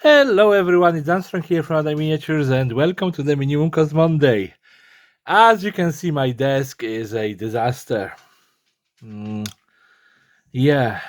Hello everyone, it's Armstrong here from Other Miniatures and welcome to the Minimum Cost Monday. As you can see, my desk is a disaster. Mm, yeah.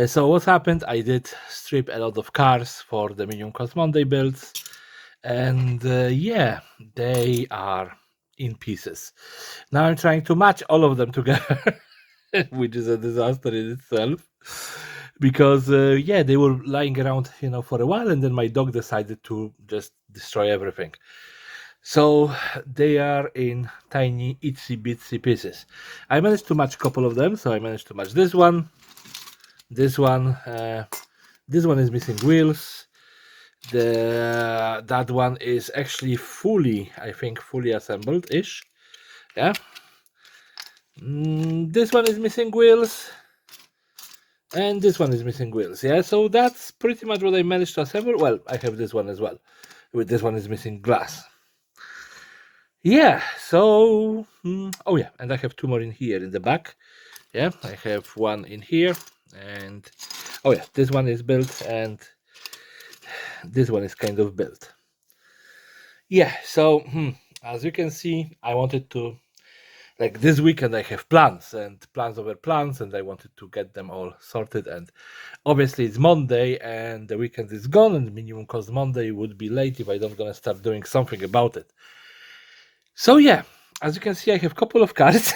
So what happened? I did strip a lot of cars for the Minimum Cost Monday builds, and yeah, they are in pieces. Now I'm trying to match all of them together, which is a disaster in itself. Because yeah, they were lying around, for a while, and then my dog decided to just destroy everything. So they are in tiny itsy bitsy pieces. I managed to match a couple of them. So I managed to match this one, this one. This one is missing wheels. That one is actually I think, fully assembled ish. Yeah. This one is missing wheels. And this one is missing wheels. Yeah, so that's pretty much what I managed to assemble. Well, I have this one as well. With this one is missing glass. Yeah, so oh yeah, and I have two more in here in the back. Yeah, I have one in here, and oh yeah, this one is built, and this one is kind of built. Yeah, so as you can see, I wanted to, like, this weekend I have plans and plans over plans, and I wanted to get them all sorted. And obviously it's Monday and the weekend is gone, and Minimum Cost Monday would be late if I don't gonna start doing something about it. So yeah, as you can see, I have a couple of cards.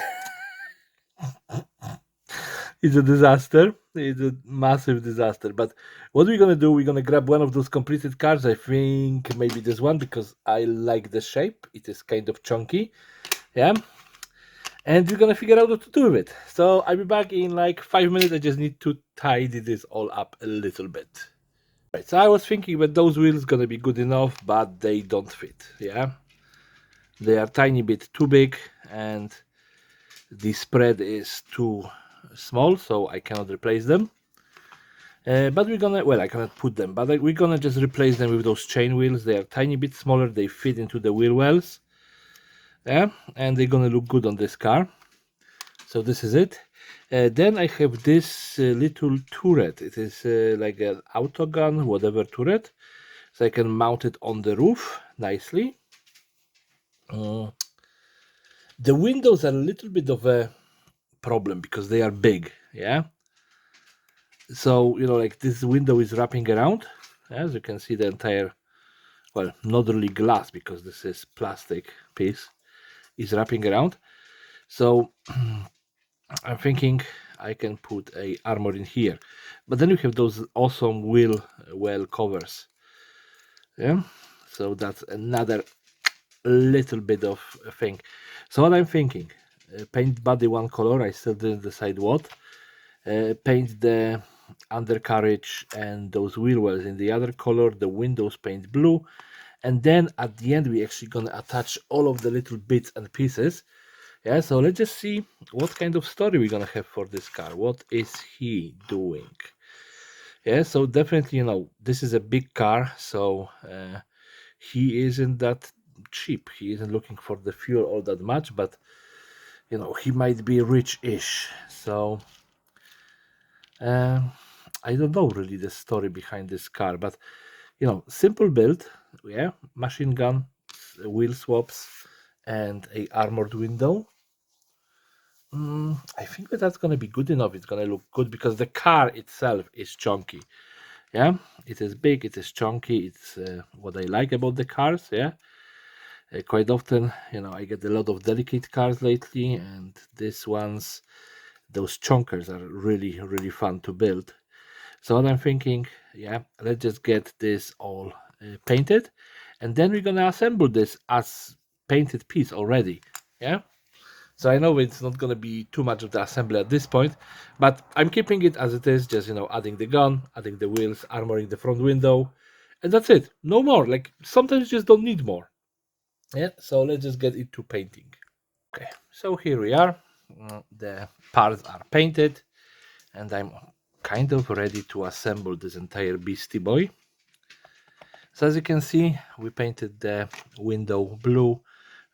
It's a disaster. It's a massive disaster. But what we're gonna do, we're gonna grab one of those completed cards. I think maybe this one, because I like the shape. It is kind of chunky. Yeah. And we're gonna figure out what to do with it. So I'll be back in like 5 minutes. I just need to tidy this all up a little bit. Right, so I was thinking that those wheels gonna be good enough, but they don't fit. Yeah, they are tiny bit too big, and the spread is too small, so I cannot replace them. But we're gonna, well, I cannot put them, but we're gonna just replace them with those chain wheels. They are tiny bit smaller. They fit into the wheel wells. Yeah, and they're gonna look good on this car. So this is it. Then I have this little turret. It is like an autogun, whatever turret. So I can mount it on the roof nicely. The windows are a little bit of a problem because they are big. Yeah. So, like, this window is wrapping around. As you can see, the entire, well, not really glass, because this is plastic piece, is wrapping around. So I'm thinking I can put a armor in here, but then you have those awesome wheel well covers. Yeah, so that's another little bit of a thing. So what I'm thinking, paint body one color. I still didn't decide what. Paint the undercarriage and those wheel wells in the other color. The windows paint blue, and then at the end we actually gonna attach all of the little bits and pieces. Yeah, so let's just see what kind of story we're gonna have for this car. What is he doing? Yeah, so definitely, this is a big car, so he isn't that cheap. He isn't looking for the fuel all that much, but he might be rich-ish. So I don't know really the story behind this car, but simple build. Yeah, machine gun, wheel swaps, and a armored window. I think that's gonna be good enough. It's gonna look good because the car itself is chunky. Yeah, it is big, it is chunky. It's what I like about the cars. Yeah, quite often, I get a lot of delicate cars lately, and these ones, those chunkers, are really, really fun to build. So what I'm thinking, yeah, let's just get this all painted, and then we're gonna assemble this as painted piece already. Yeah. So I know it's not going to be too much of the assembly at this point, but I'm keeping it as it is, just, adding the gun, adding the wheels, armoring the front window, and that's it. No more. Like, sometimes you just don't need more. Yeah, so let's just get into painting. Okay, so here we are. The parts are painted, and I'm kind of ready to assemble this entire beastie boy. So as you can see, we painted the window blue,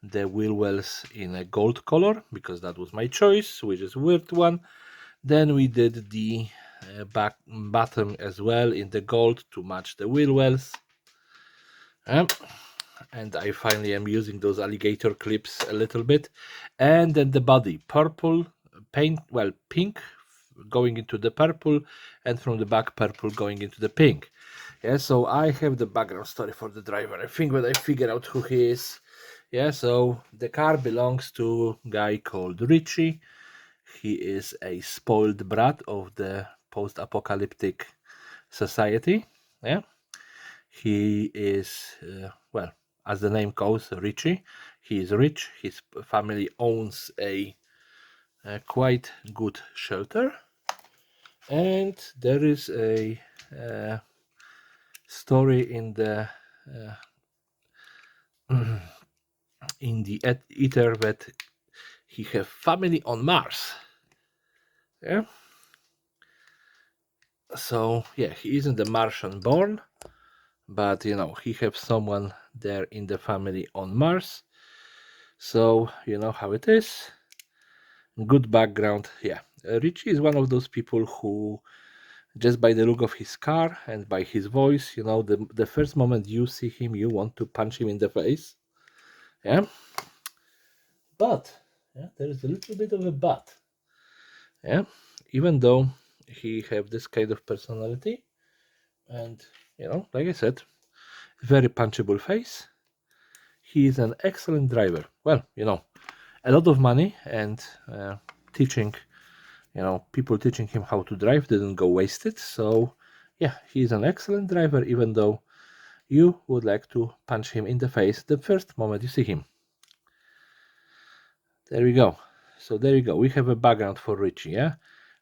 the wheel wells in a gold color, because that was my choice, which is a weird one. Then we did the back bottom as well in the gold to match the wheel wells. And I finally am using those alligator clips a little bit. And then the body, purple paint, well, pink going into the purple, and from the back purple going into the pink. Yeah, so I have the background story for the driver. I think when I figure out who he is. Yeah, so the car belongs to a guy called Richie. He is a spoiled brat of the post-apocalyptic society. Yeah, he is well, as the name goes, Richie. He is rich. His family owns a quite good shelter, and there is a story in the ether that he have family on Mars. Yeah. So yeah, he isn't a Martian born, but you know he have someone there in the family on Mars. So you know how it is. Good background. Yeah, Richie is one of those people who, just by the look of his car and by his voice, you know, the first moment you see him, you want to punch him in the face. Yeah. But yeah, there is a little bit of a but. Yeah, even though he have this kind of personality, and you know, like I said, very punchable face, he is an excellent driver. Well, you know, a lot of money and teaching, you know, people teaching him how to drive didn't go wasted. So yeah, he is an excellent driver, even though you would like to punch him in the face the first moment you see him. There we go. So there you go. We have a background for Richie. Yeah,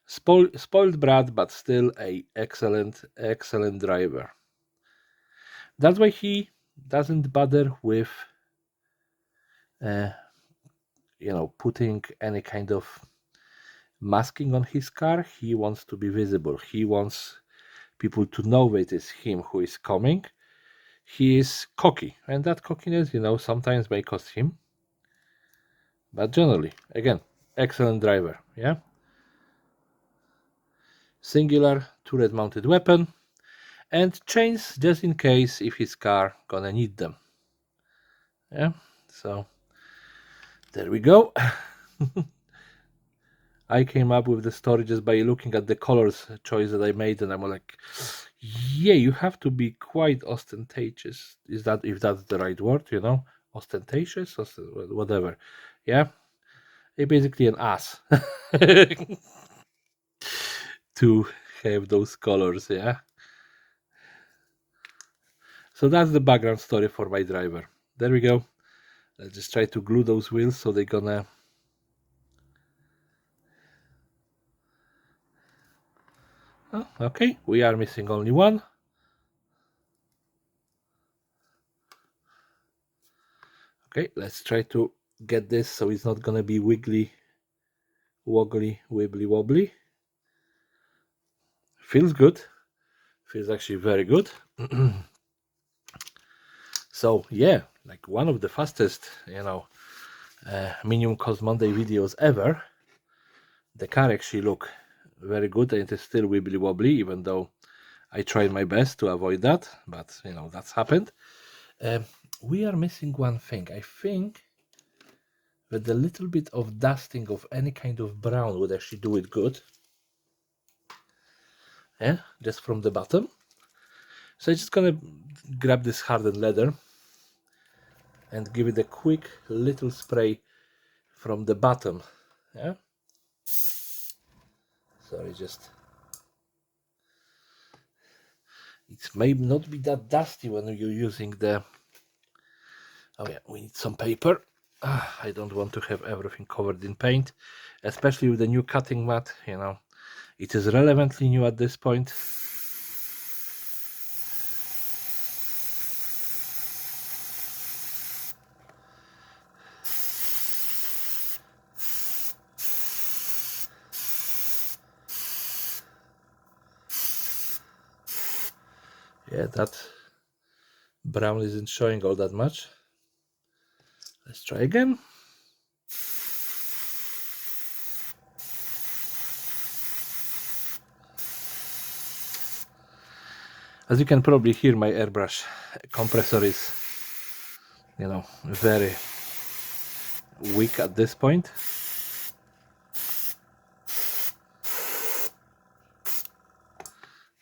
spoiled brat, but still a excellent driver. That's why he doesn't bother with you know, putting any kind of masking on his car. He wants to be visible. He wants people to know it is him who is coming. He is cocky, and that cockiness, you know, sometimes may cost him, but generally, again, excellent driver. Yeah, singular turret mounted weapon, and chains just in case if his car gonna need them. Yeah, so there we go. I came up with the story just by looking at the colors choice that I made, and I'm like, yeah, you have to be quite ostentatious. Is that, if that's the right word, you know, ostentatious, or whatever. Yeah, you're basically an ass to have those colors. Yeah. So that's the background story for my driver. There we go. Let's just try to glue those wheels so they're gonna. Oh, okay, we are missing only one. Okay, let's try to get this so it's not gonna be wiggly, wobbly, wibbly wobbly. Feels good. Feels actually very good. So yeah, like one of the fastest, you know, minimum cost Monday videos ever. The car actually look very good, and it is still wibbly wobbly, even though I tried my best to avoid that, but you know, that's happened. We are missing one thing. I think that a little bit of dusting of any kind of brown would actually do it good. Yeah, just from the bottom. So I'm just gonna grab this hardened leather and give it a quick little spray from the bottom. Yeah. Sorry, just it may not be that dusty when you're using the. Oh yeah, we need some paper. I don't want to have everything covered in paint, especially with the new cutting mat. You know, it is relevantly new at this point. Yeah, that brown isn't showing all that much. Let's try again. As you can probably hear, my airbrush compressor is, you know, very weak at this point.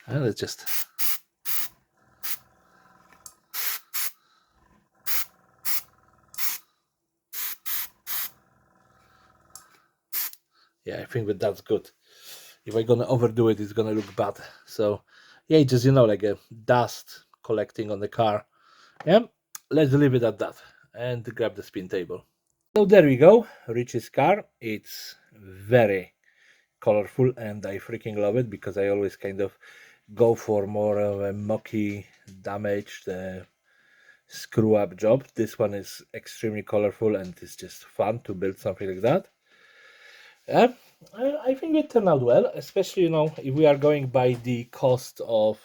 And let's just yeah, I think that that's good. If I'm gonna overdo it, it's gonna look bad. So yeah, just, you know, like a dust collecting on the car. Yeah, let's leave it at that and grab the spin table. So there we go, Richie's car. It's very colorful and I freaking love it, because I always kind of go for more of a mucky, damaged, screw up job. This one is extremely colorful and it's just fun to build something like that. Yeah, I think it turned out well, especially, you know, if we are going by the cost of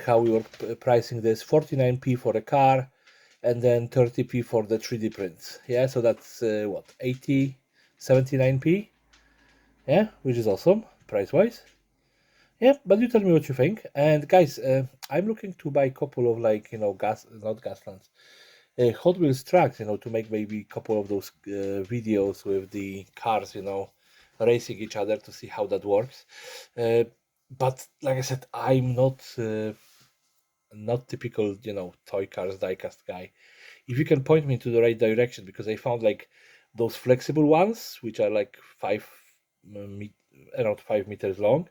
how we were pricing this, 49p for a car and then 30p for the 3D prints. Yeah, so that's what, 80, 79p? Yeah, which is awesome price wise. Yeah, but you tell me what you think. And guys, I'm looking to buy a couple of, like, you know, not Gaslands, Hot Wheels tracks, you know, to make maybe a couple of those videos with the cars, you know, racing each other, to see how that works. But like I said, I'm not typical, you know, toy cars diecast guy. If you can point me to the right direction, because I found like those flexible ones, which are like around 5 meters long,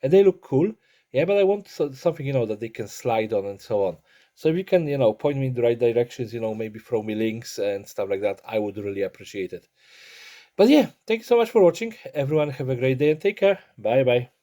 and they look cool. Yeah, but I want something, you know, that they can slide on and so on. So if you can, you know, point me in the right directions, you know, maybe throw me links and stuff like that, I would really appreciate it. But yeah, thank you so much for watching. Everyone have a great day and take care. Bye bye.